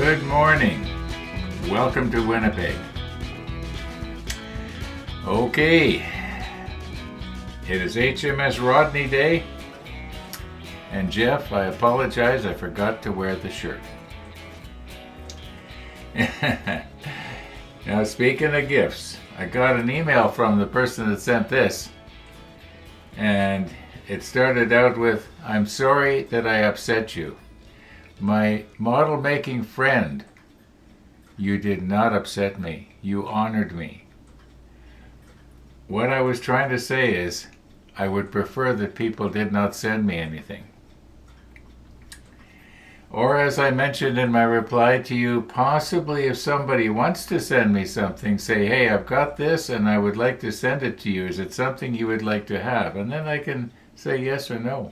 Good morning. Welcome to Winnipeg. Okay, it is HMS Rodney Day, and Jeff, I apologize, I forgot to wear the shirt. Now, speaking of gifts, I got an email from the person that sent this, and it started out with, "I'm sorry that I upset you. My model making friend, you did not upset me. You honored me." What I was trying to say is, I would prefer that people did not send me anything. Or as I mentioned in my reply to you, possibly if somebody wants to send me something, say, "Hey, I've got this and I would like to send it to you. Is it something you would like to have?" And then I can say yes or no.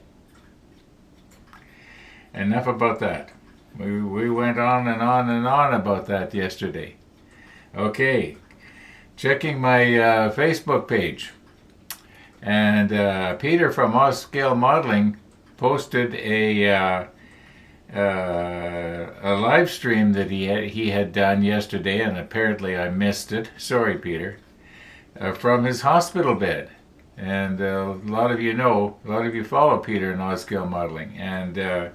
Enough about that. We went on and on and on about that yesterday. Okay, checking my Facebook page. And Peter from Oz-Scale Modeling posted a live stream that he had done yesterday, and apparently I missed it. Sorry, Peter. From his hospital bed. And a lot of you follow Peter in Oz-Scale Modeling, and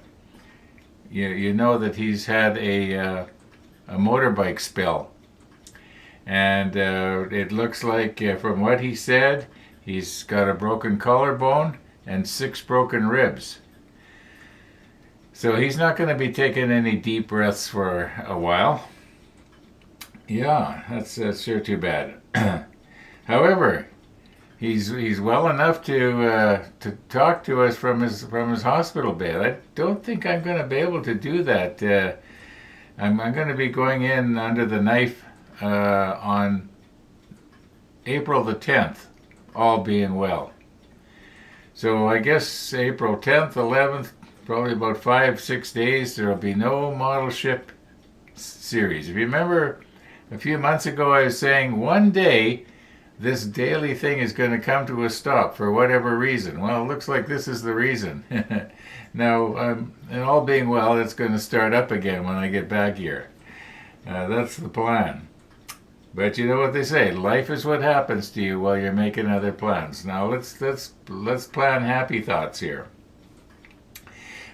you know that he's had a motorbike spill, and it looks like from what he said, he's got a broken collarbone and 6 broken ribs. So he's not going to be taking any deep breaths for a while. Yeah, that's sure too bad. However, he's well enough to talk to us from his hospital bed. I don't think I'm going to be able to do that. I'm going to be going in under the knife on April the 10th, all being well. So I guess April 10th, 11th, probably about 5-6 days, there will be no model ship series. If you remember, a few months ago I was saying one day this daily thing is going to come to a stop for whatever reason. Well, it looks like this is the reason. Now, and all being well, it's going to start up again when I get back here. That's the plan. But you know what they say, life is what happens to you while you're making other plans. Now let's plan happy thoughts here.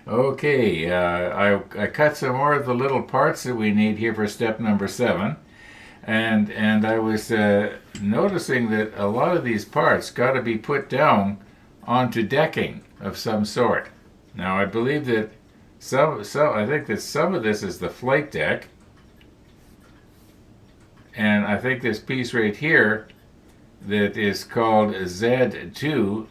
Okay, I cut some more of the little parts that we need here for step number 7. And I was noticing that a lot of these parts got to be put down onto decking of some sort. Now I believe that I think that some of this is the flight deck, and I think this piece right here that is called Z2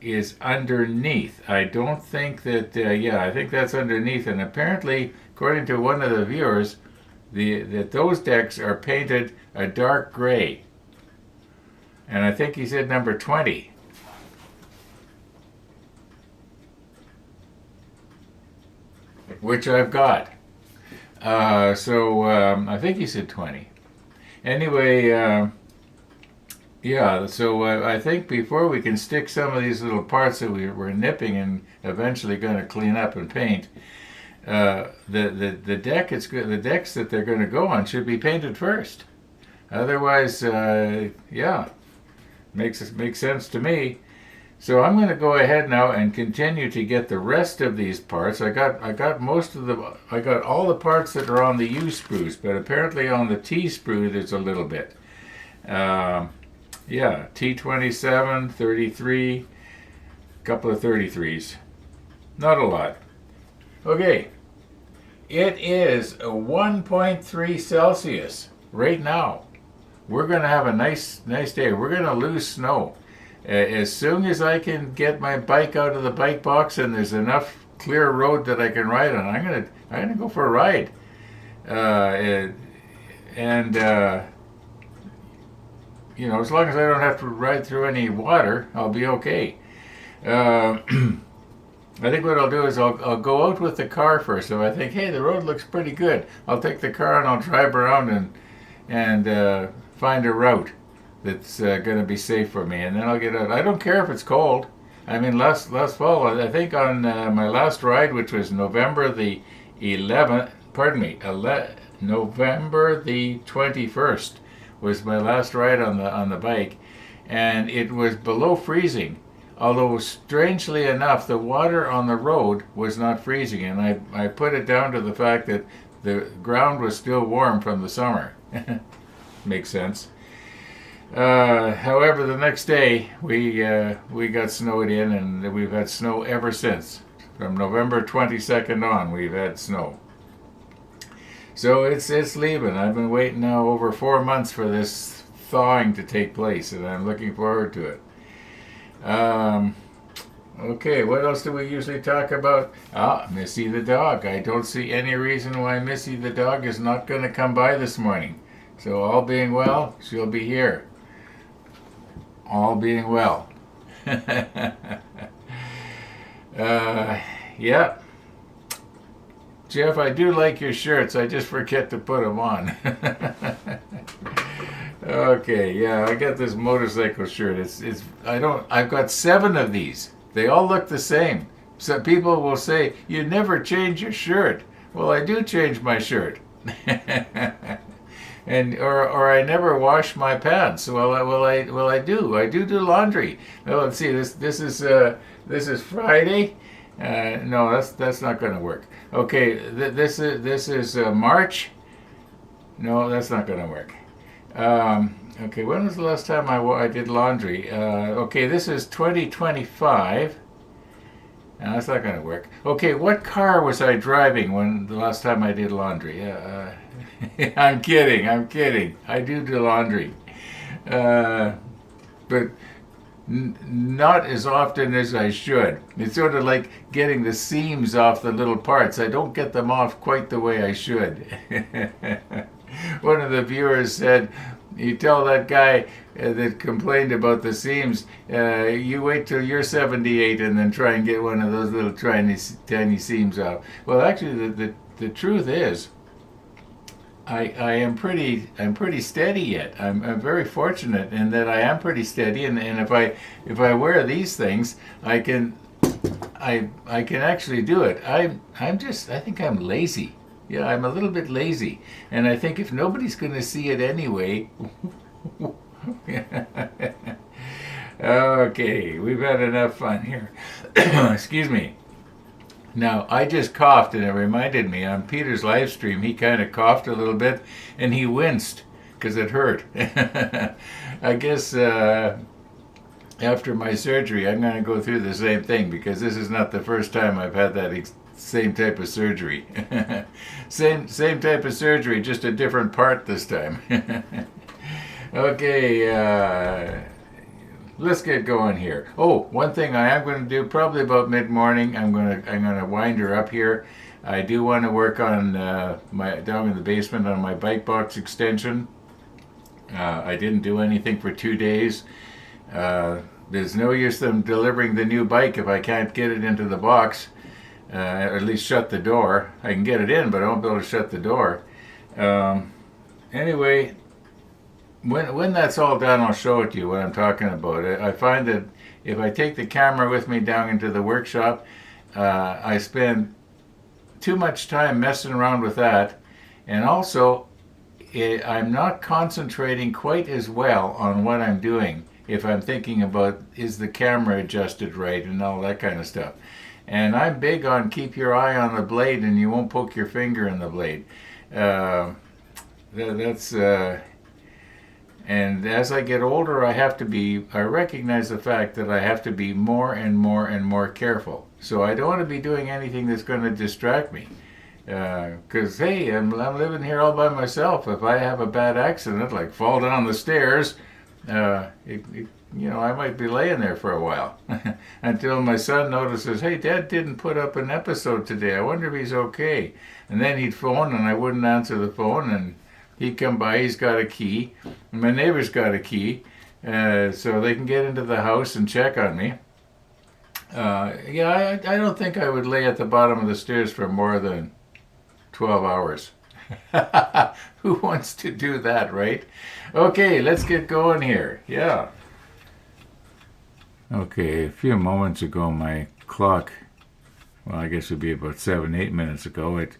is underneath. I don't think that. I think that's underneath, and apparently, according to one of the viewers, that those decks are painted a dark gray, and I think he said number 20, which I've got. So I think he said 20. Anyway, so I think before we can stick some of these little parts that we're nipping and eventually going to clean up and paint, the decks that they're going to go on should be painted first. Otherwise, makes sense to me. So I'm going to go ahead now and continue to get the rest of these parts. I got all the parts that are on the U sprues, but apparently on the T sprue there's a little bit. T27, 33, a couple of 33s, not a lot. Okay, it is 1.3 Celsius right now. We're going to have a nice day. We're going to lose snow. As soon as I can get my bike out of the bike box and there's enough clear road that I can ride on, I'm gonna go for a ride. As long as I don't have to ride through any water, I'll be okay. I think what I'll do is I'll go out with the car first. So I think, hey, the road looks pretty good. I'll take the car and I'll drive around and find a route that's going to be safe for me, and then I'll get out. I don't care if it's cold. I mean, last fall, I think on my last ride, which was November the 11th, pardon me, November the 21st was my last ride on the bike, and it was below freezing. Although strangely enough, the water on the road was not freezing, and I put it down to the fact that the ground was still warm from the summer. Makes sense. However, the next day we got snowed in, and we've had snow ever since. From November 22nd on, we've had snow. So it's leaving. I've been waiting now over 4 months for this thawing to take place, and I'm looking forward to it. Okay, what else do we usually talk about? Missy the dog. I don't see any reason why Missy the dog is not going to come by this morning. So all being well, she'll be here. All being well. Yeah. Jeff, I do like your shirts. I just forget to put them on. Okay, yeah, I got this motorcycle shirt. I've got 7 of these. They all look the same. So people will say, "You never change your shirt." Well, I do change my shirt. or I never wash my pants. Well, I do. I do laundry. Well, let's see. This is Friday. No, that's not going to work. Okay, this is March. No, that's not going to work. Okay, when was the last time I did laundry? Okay, this is 2025. No, that's not going to work. Okay, what car was I driving when the last time I did laundry? I'm kidding. I do laundry. But not as often as I should. It's sort of like getting the seams off the little parts. I don't get them off quite the way I should. One of the viewers said, "You tell that guy that complained about the seams, you wait till you're 78 and then try and get one of those little tiny seams off." Well, actually, the truth is, I'm pretty steady yet. I'm very fortunate in that I am pretty steady, and if I wear these things, I can actually do it. I think I'm lazy. Yeah, I'm a little bit lazy, and I think if nobody's going to see it anyway. Okay, we've had enough fun here. Excuse me. Now, I just coughed, and it reminded me, on Peter's live stream, he kind of coughed a little bit, and he winced, because it hurt. I guess after my surgery, I'm going to go through the same thing, because this is not the first time I've had that same type of surgery. same type of surgery, just a different part this time. Okay, let's get going here. Oh, one thing I am going to do, probably about mid-morning, I'm going to wind her up here. I do want to work on down in the basement on my bike box extension. I didn't do anything for 2 days. There's no use them delivering the new bike if I can't get it into the box. Or at least shut the door. I can get it in, but I won't be able to shut the door. Anyway, when that's all done, I'll show it to you what I'm talking about. I find that if I take the camera with me down into the workshop, I spend too much time messing around with that, and also I'm not concentrating quite as well on what I'm doing if I'm thinking about, is the camera adjusted right and all that kind of stuff. And I'm big on keep your eye on the blade and you won't poke your finger in the blade. And as I get older, I recognize the fact that I have to be more and more careful. So I don't want to be doing anything that's going to distract me. Because, hey, I'm living here all by myself. If I have a bad accident, like fall down the stairs, I might be laying there for a while. Until my son notices, hey, Dad didn't put up an episode today. I wonder if he's okay. And then he'd phone and I wouldn't answer the phone, and he'd come by, he's got a key. And my neighbor's got a key, so they can get into the house and check on me. I don't think I would lay at the bottom of the stairs for more than 12 hours. Who wants to do that, right? Okay, let's get going here. Yeah. Okay, a few moments ago, my clock, well, I guess it would be about 7-8 minutes ago, it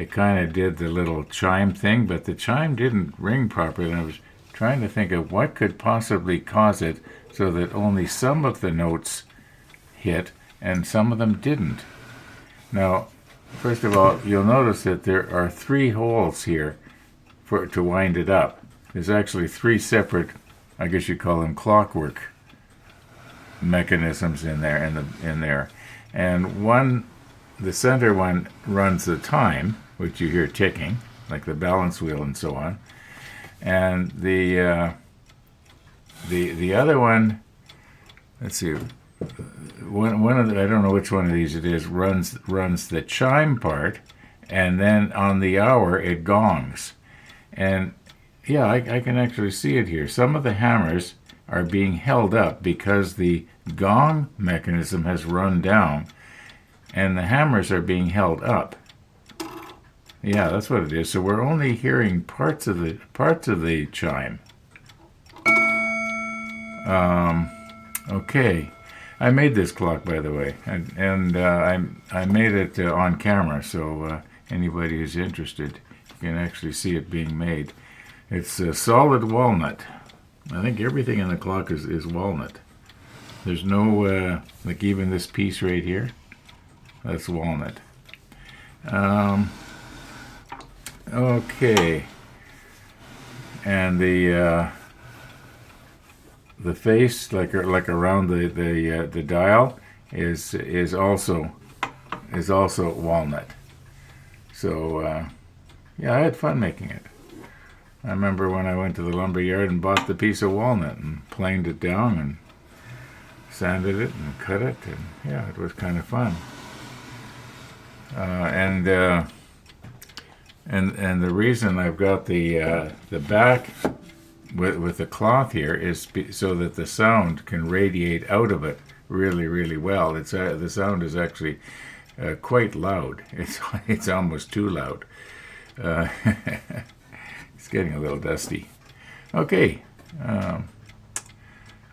it kind of did the little chime thing, but the chime didn't ring properly. And I was trying to think of what could possibly cause it so that only some of the notes hit and some of them didn't. Now, first of all, you'll notice that there are 3 holes here to wind it up. There's actually 3 separate, I guess you call them clockwork mechanisms in there. And one, the center one, runs the time, which you hear ticking, like the balance wheel and so on. And the other one, let's see, one of the, I don't know which one of these it is, runs the chime part, and then on the hour it gongs. And yeah, I can actually see it here. Some of the hammers are being held up because the gong mechanism has run down, and the hammers are being held up. Yeah, that's what it is. So we're only hearing parts of the chime. Okay, I made this clock, by the way, and I made it on camera, so anybody who's interested can actually see it being made. It's a solid walnut. I think everything in the clock is walnut. There's no, like even this piece right here, that's walnut. Okay. And the face, like around the dial, is also walnut. So yeah, I had fun making it. I remember when I went to the lumber yard and bought the piece of walnut and planed it down and sanded it and cut it, and yeah, it was kind of fun. And the reason I've got the back with the cloth here is so that the sound can radiate out of it really, really well. The sound is actually quite loud. It's almost too loud. It's getting a little dusty. Okay.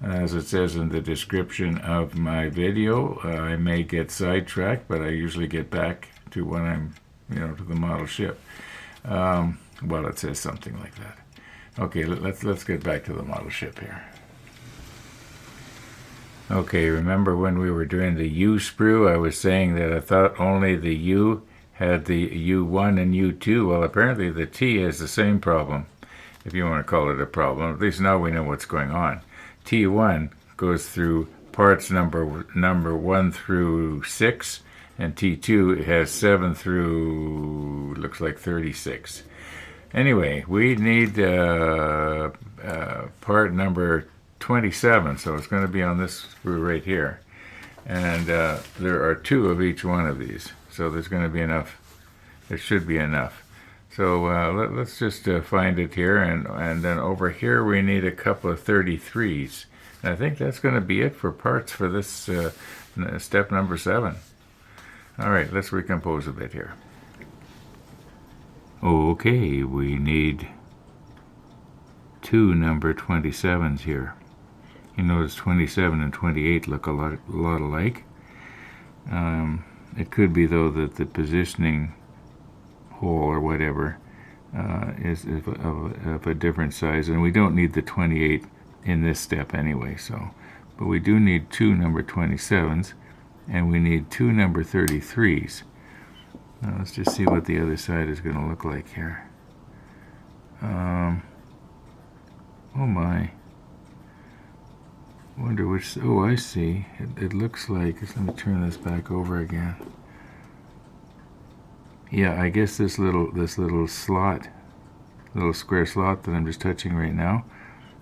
As it says in the description of my video, I may get sidetracked, but I usually get back to when I'm, to the model ship. Well, it says something like that. Okay, let's get back to the model ship here. Okay, remember when we were doing the U sprue, I was saying that I thought only the U had the U1 and U2. Well, apparently the T has the same problem, if you want to call it a problem. At least now we know what's going on. T1 goes through parts number 1 through 6, and T2 has 7 through, looks like 36. Anyway, we need part number 27, so it's going to be on this sprue right here. And there are 2 of each one of these, so there's going to be enough. There should be enough. So let's just find it here, and then over here we need a couple of 33s. And I think that's going to be it for parts for this step number 7. All right, let's recompose a bit here. Okay, we need 2 number 27s here. You notice 27 and 28 look a lot alike. It could be, though, that the positioning hole or whatever is of a different size, and we don't need the 28 in this step anyway. So, but we do need 2 number 27s, and we need 2 number 33s. Now let's just see what the other side is going to look like here. Oh my. Wonder which. Oh, I see. It looks like. Let me turn this back over again. Yeah, I guess this little slot, little square slot that I'm just touching right now,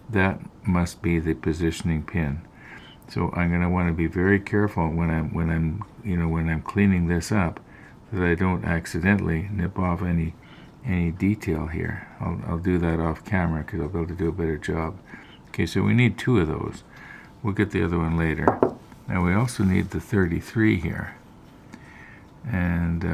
that must be the positioning pin. So I'm going to want to be very careful when I'm cleaning this up, that I don't accidentally nip off any detail here. I'll do that off camera because I'll be able to do a better job. Okay, so we need 2 of those. We'll get the other one later. Now we also need the 33 here, and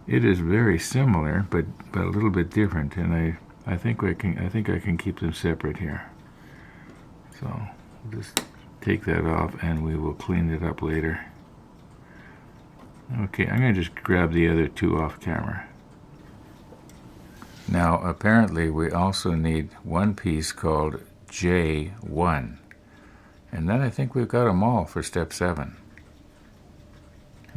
it is very similar, but a little bit different. And I think I can keep them separate here. So we'll just take that off, and we will clean it up later. Okay, I'm going to just grab the other two off camera. Now, apparently we also need one piece called J1. And then I think we've got them all for step 7.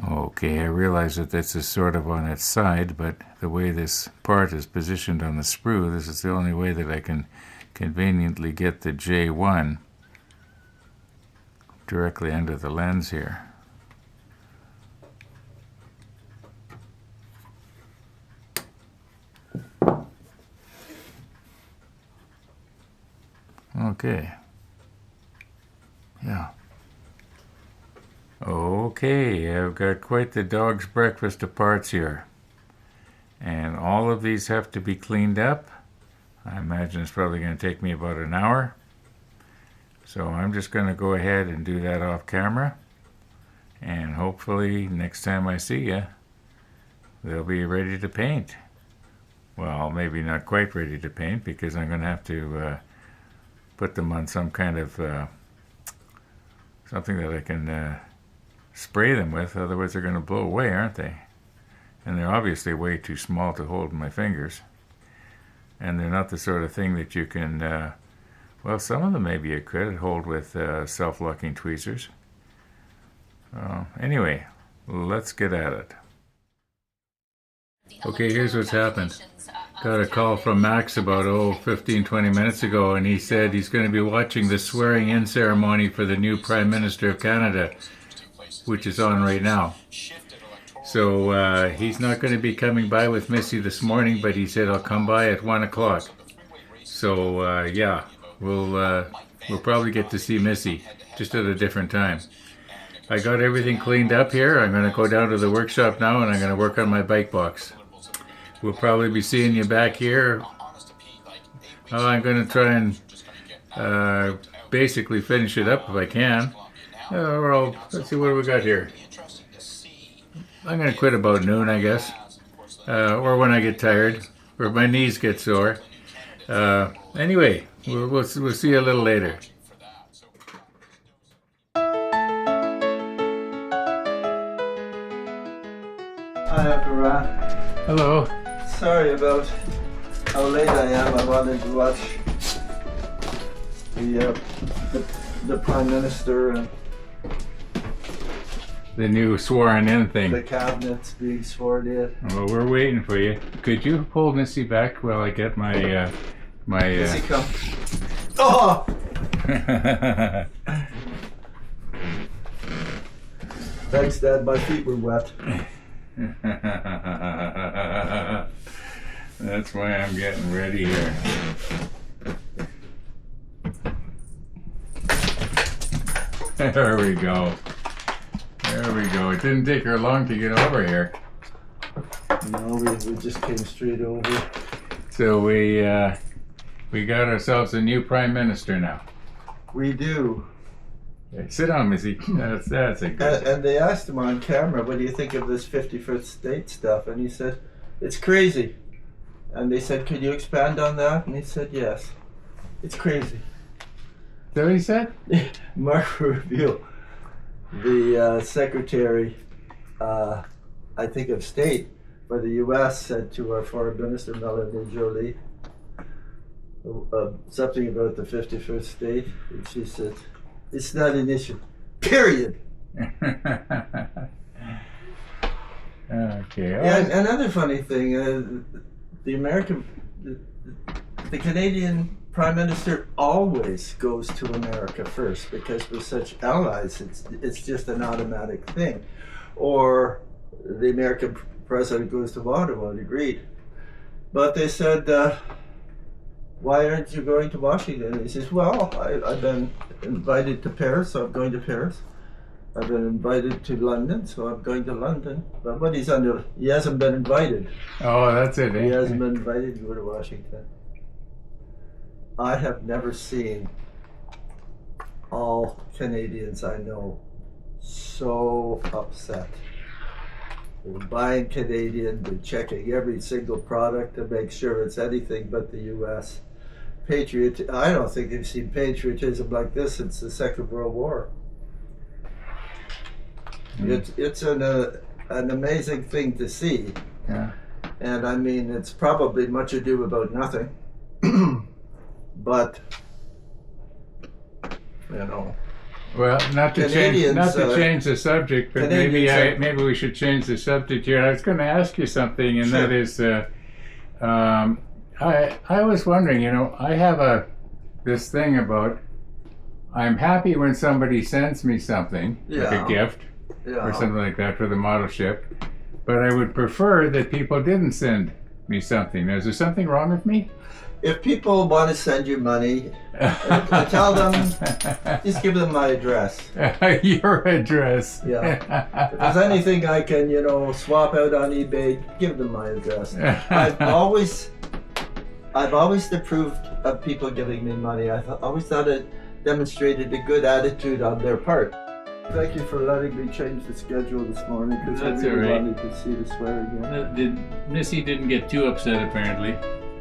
Okay, I realize that this is sort of on its side, but the way this part is positioned on the sprue, this is the only way that I can conveniently get the J1 directly under the lens here. Okay. Yeah. Okay, I've got quite the dog's breakfast of parts here. And all of these have to be cleaned up. I imagine it's probably going to take me about an hour. So I'm just going to go ahead and do that off camera. And hopefully next time I see you, they'll be ready to paint. Well, maybe not quite ready to paint because I'm going to have to put them on some kind of something that I can spray them with. Otherwise they're going to blow away, aren't they? And they're obviously way too small to hold in my fingers. And they're not the sort of thing that you can, well, some of them maybe you could hold with self-locking tweezers. Anyway, let's get at it. Okay, here's what's happened. Got a call from Max about 15-20 minutes ago, and he said he's going to be watching the swearing-in ceremony for the new Prime Minister of Canada, which is on right now. So he's not going to be coming by with Missy this morning, but he said I'll come by at 1 o'clock. So yeah, we'll probably get to see Missy, just at a different time. I got everything cleaned up here. I'm going to go down to the workshop now, and I'm going to work on my bike box. We'll probably be seeing you back here. Oh, I'm going to try and basically finish it up if I can. Or let's see, what do we got here? I'm going to quit about noon, I guess. Or when I get tired, or my knees get sore. Anyway, we'll see you a little later. Hi, Uncle Ron. Hello. Sorry about how late I am. I wanted to watch the Prime Minister and The new sworn-in thing. the cabinets being sworn in. Well, we're waiting for you. Could you pull Missy back while I get my Does he come? Oh! Thanks, Dad. My feet were wet. That's why I'm getting ready here. There we go. There we go. It didn't take her long to get over here. No, we just came straight over. So we got ourselves a new Prime Minister now. We do. Okay, sit down, Missy. That's a good. And they asked him on camera, what do you think of this 51st state stuff? And he said, it's crazy. And they said, could you expand on that? And he said, yes. It's crazy. Is that what he said? Mark Rubio, the Secretary, I think of State for the U.S., said to our Foreign Minister, Melanie Jolie, something about the 51st state. And she said, it's not an issue, period. Okay. Yeah, another funny thing, the Canadian Prime Minister always goes to America first because we're such allies. It's just an automatic thing. Or the American president goes to Ottawa, agreed. But they said, why aren't you going to Washington? And he says, well, I've been invited to Paris, so I'm going to Paris. I've been invited to London, so I'm going to London. But what he hasn't been invited. Oh, that's it. He hasn't been invited to go to Washington. I have never seen all Canadians I know so upset. They're buying Canadian, they're checking every single product to make sure it's anything but the U.S. I don't think they've seen patriotism like this since the Second World War. It's an an amazing thing to see. Yeah. And I mean, it's probably much ado about nothing. But, you know. Well, not to Canadians, change the subject, but maybe we should change the subject here. I was going to ask you something, and Sure. that is, I was wondering. I have this thing about I'm happy when somebody sends me something, like Yeah. a gift Yeah. or something like that for the model ship, but I would prefer that people didn't send me something. Is there something wrong with me? If people want to send you money, tell them, just give them my address. Your address. Yeah. If there's anything I can, swap out on eBay, give them my address. I've always approved of people giving me money. Always thought it demonstrated a good attitude on their part. Thank you for letting me change the schedule this morning because I That's really all right. wanted to see the swear again. Missy didn't get too upset, apparently.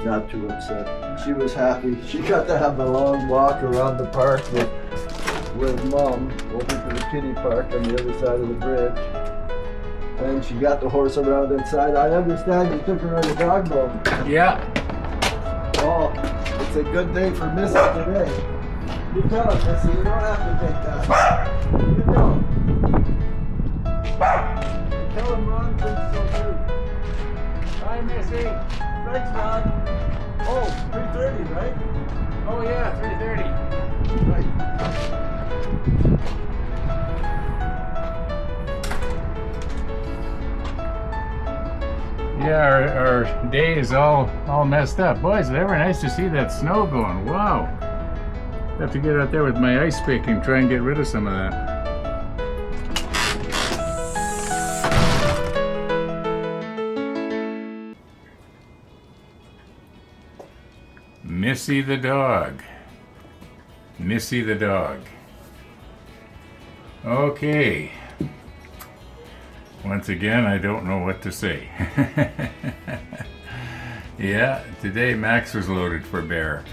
Not too upset. She was happy. She got to have a long walk around the park with Mom over to the kiddie park on the other side of the bridge. And she got the horse around inside. I understand you took her on a dog bone. Yeah. Oh, it's a good day for Missy today. You tell her, Missy, you don't have to take that. You don't. Tell him Ron thinks so too. Hi, Missy. Thanks, Ron. Oh, 3:30, right? Oh yeah, 3:30. Right. Yeah, our day is all messed up. Boy, it's ever nice to see that snow going. Wow. I have to get out there with my ice pick and try and get rid of some of that. Missy the dog. Missy the dog. Okay. Once again, I don't know what to say. Yeah, today Max was loaded for bear.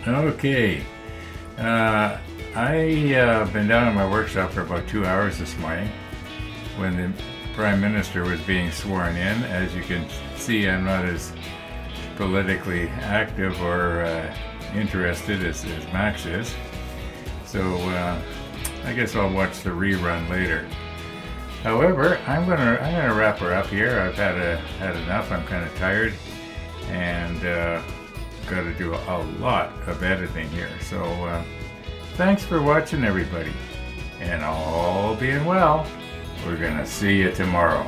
Okay. I've been down in my workshop for about 2 hours this morning when the Prime Minister was being sworn in. As you can see, I'm not as politically active or interested as Max is. So I guess I'll watch the rerun later. However, I'm gonna wrap her up here. I've had enough. I'm kind of tired, and got to do a lot of editing here. So thanks for watching, everybody, and all being well, we're gonna see you tomorrow.